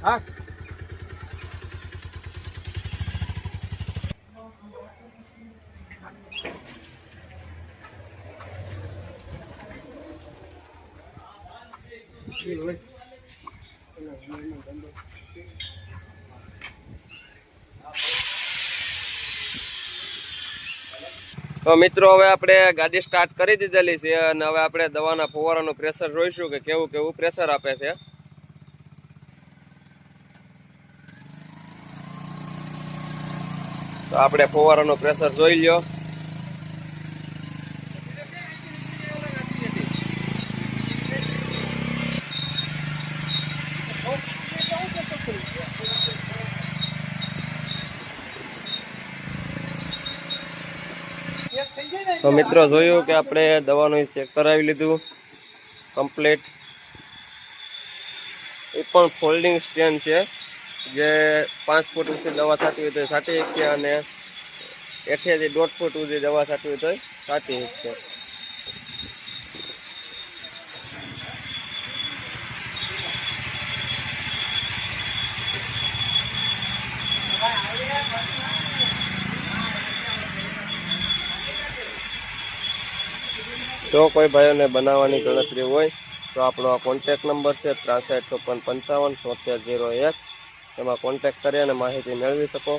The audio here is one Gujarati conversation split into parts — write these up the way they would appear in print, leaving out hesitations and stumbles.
हाँ તો મિત્રો હવે આપણે ગાડી સ્ટાર્ટ કરી દીધેલી છે અને હવે આપણે દવાના ફુવારાનું પ્રેશર જોઈશું કે કેવું કેવું પ્રેશર આપે છે. તો આપણે ફુવારાનું પ્રેશર જોઈ લ્યો. તો મિત્રો જોયું કે આપણે દવાનું ચેક કરાવી લીધું કમ્પ્લીટ. એ પણ ફોલ્ડિંગ સ્ટેન્ડ છે જે 5 ફૂટ સુધી દવા છાંટવી હોય તો છાંટી શકીએ અને 1.5 થી 1.5 ફૂટ સુધી દવા છાંટવી હોય તો છાંટી શકીએ. જો કોઈ ભાઈઓને બનાવવાની ગણતરી હોય તો આપણો આ કોન્ટેક્ટ નંબર છે 6356557701. એમાં કોન્ટેક્ટ કરી અને માહિતી મેળવી શકો.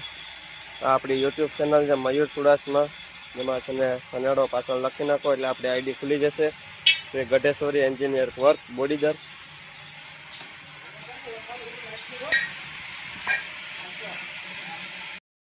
આ આપણી યુટ્યુબ ચેનલ છે મયુર ચુડાસમા, જેમાં તમે સનેડો પાછળ લખી નાખો એટલે આપણી આઈડી ખુલી જશે. Shri Gadheshwari engineer work બોડીગર.